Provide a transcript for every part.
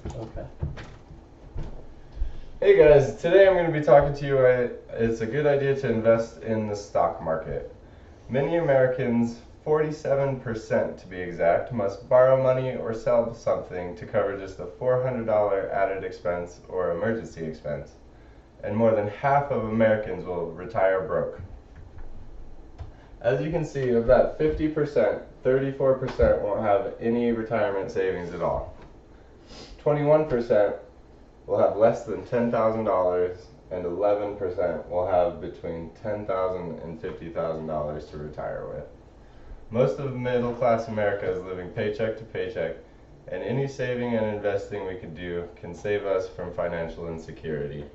Okay. Hey guys, today I'm going to be talking to you. It's a good idea to invest in the stock market. Many Americans, 47% to be exact, must borrow money or sell something to cover just a $400 added expense or emergency expense. And more than half of Americans will retire broke. As you can see, of that 50%, 34% won't have any retirement savings at all. 21% will have less than $10,000, and 11% will have between $10,000 and $50,000 to retire with. Most of middle class America is living paycheck to paycheck, and any saving and investing we could do can save us from financial insecurity.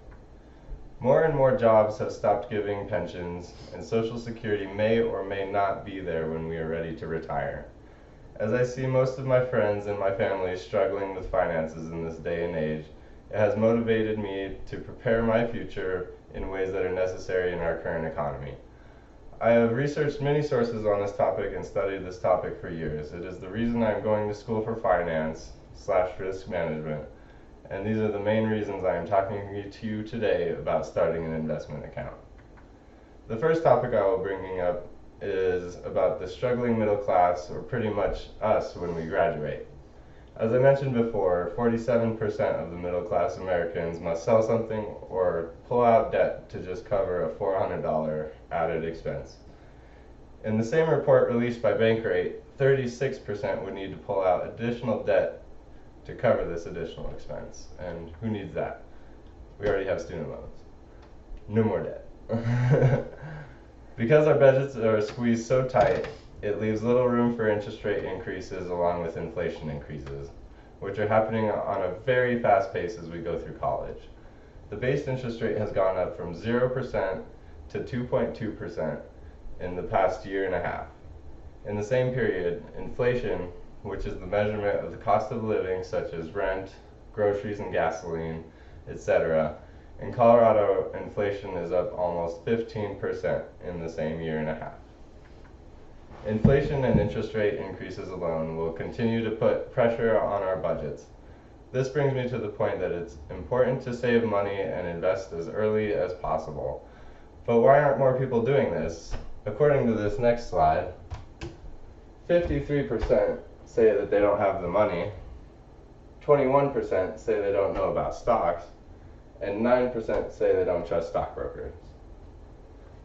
More and more jobs have stopped giving pensions, and Social Security may or may not be there when we are ready to retire. As I see most of my friends and my family struggling with finances in this day and age, it has motivated me to prepare my future in ways that are necessary in our current economy. I have researched many sources on this topic and studied this topic for years. It is the reason I am going to school for finance/risk management, and these are the main reasons I am talking to you today about starting an investment account. The first topic I will be bringing up is about the struggling middle class, or pretty much us when we graduate. As I mentioned before, 47% of the middle class Americans must sell something or pull out debt to just cover a $400 added expense. In the same report released by Bankrate, 36% would need to pull out additional debt to cover this additional expense. And who needs that? We already have student loans. No more debt. Because our budgets are squeezed so tight, it leaves little room for interest rate increases along with inflation increases, which are happening on a very fast pace as we go through college. The base interest rate has gone up from 0% to 2.2% in the past year and a half. In the same period, inflation, which is the measurement of the cost of living such as rent, groceries and gasoline, etc., in Colorado, inflation is up almost 15% in the same year and a half. Inflation and interest rate increases alone will continue to put pressure on our budgets. This brings me to the point that it's important to save money and invest as early as possible. But why aren't more people doing this? According to this next slide, 53% say that they don't have the money, 21% say they don't know about stocks, and 9% say they don't trust stockbrokers.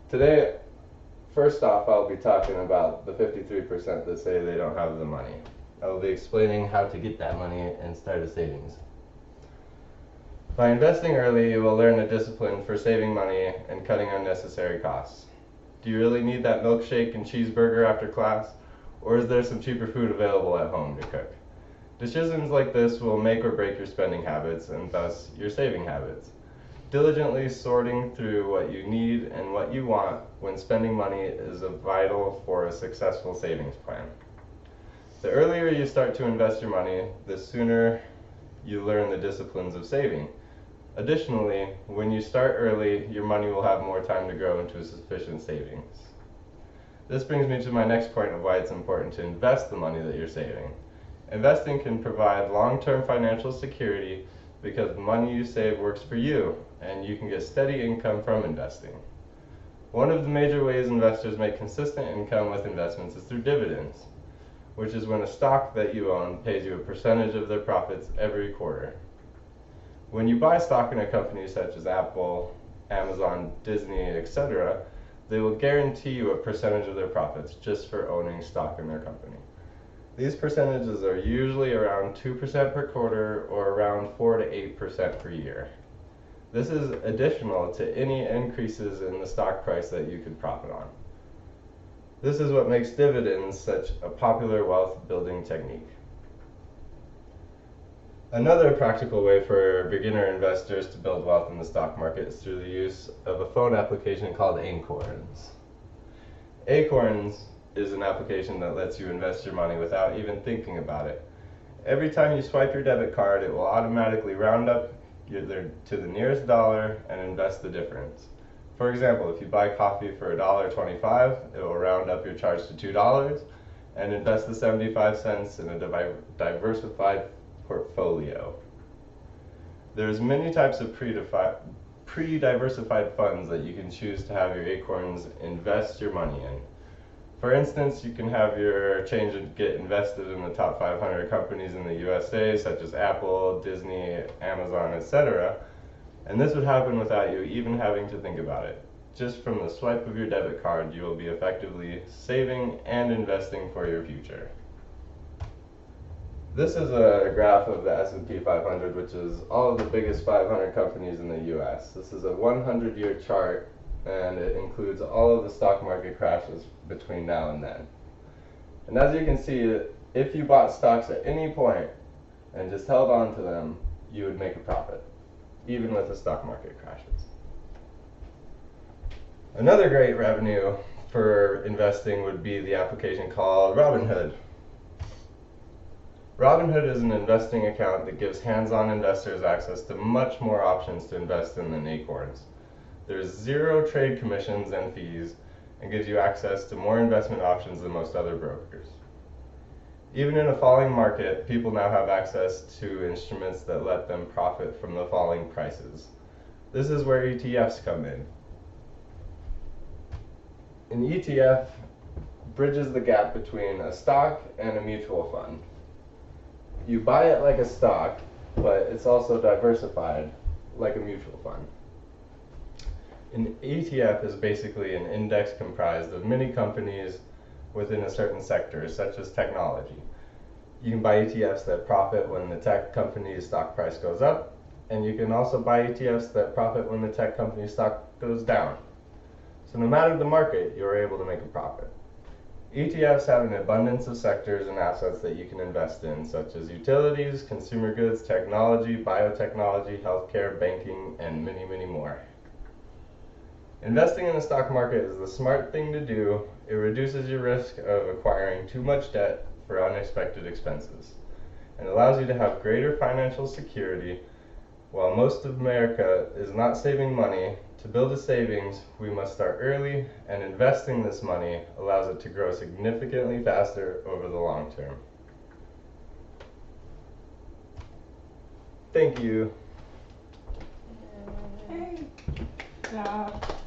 Today, first off, I'll be talking about the 53% that say they don't have the money. I will be explaining how to get that money and start a savings. By investing early, you will learn a discipline for saving money and cutting unnecessary costs. Do you really need that milkshake and cheeseburger after class, or is there some cheaper food available at home to cook? Decisions like this will make or break your spending habits and thus your saving habits. Diligently sorting through what you need and what you want when spending money is vital for a successful savings plan. The earlier you start to invest your money, the sooner you learn the disciplines of saving. Additionally, when you start early, your money will have more time to grow into a sufficient savings. This brings me to my next point of why it's important to invest the money that you're saving. Investing can provide long-term financial security because the money you save works for you, and you can get steady income from investing. One of the major ways investors make consistent income with investments is through dividends, which is when a stock that you own pays you a percentage of their profits every quarter. When you buy stock in a company such as Apple, Amazon, Disney, etc., they will guarantee you a percentage of their profits just for owning stock in their company. These percentages are usually around 2% per quarter or around 4 to 8% per year. This is additional to any increases in the stock price that you could profit on. This is what makes dividends such a popular wealth building technique. Another practical way for beginner investors to build wealth in the stock market is through the use of a phone application called Acorns. Acorns is an application that lets you invest your money without even thinking about it. Every time you swipe your debit card, it will automatically round up to the nearest dollar and invest the difference. For example, if you buy coffee for $1.25, it will round up your charge to $2 and invest the 75 cents in a diversified portfolio. There's many types of pre-diversified funds that you can choose to have your acorns invest your money in. For instance, you can have your change get invested in the top 500 companies in the USA, such as Apple, Disney, Amazon, etc. And this would happen without you even having to think about it. Just from the swipe of your debit card, you will be effectively saving and investing for your future. This is a graph of the S&P 500, which is all of the biggest 500 companies in the US. This is a 100-year chart, and it includes all of the stock market crashes between now and then. And as you can see, if you bought stocks at any point and just held on to them, you would make a profit, even with the stock market crashes. Another great revenue for investing would be the application called Robinhood. Robinhood is an investing account that gives hands-on investors access to much more options to invest in than acorns. There's 0 trade commissions and fees, and gives you access to more investment options than most other brokers. Even in a falling market, people now have access to instruments that let them profit from the falling prices. This is where ETFs come in. An ETF bridges the gap between a stock and a mutual fund. You buy it like a stock, but it's also diversified like a mutual fund. An ETF is basically an index comprised of many companies within a certain sector, such as technology. You can buy ETFs that profit when the tech company's stock price goes up, and you can also buy ETFs that profit when the tech company's stock goes down. So no matter the market, you're able to make a profit. ETFs have an abundance of sectors and assets that you can invest in, such as utilities, consumer goods, technology, biotechnology, healthcare, banking, and many, many more. Investing in the stock market is the smart thing to do. It reduces your risk of acquiring too much debt for unexpected expenses, and allows you to have greater financial security. While most of America is not saving money, to build a savings, we must start early, and investing this money allows it to grow significantly faster over the long term. Thank you. Hey. Good job.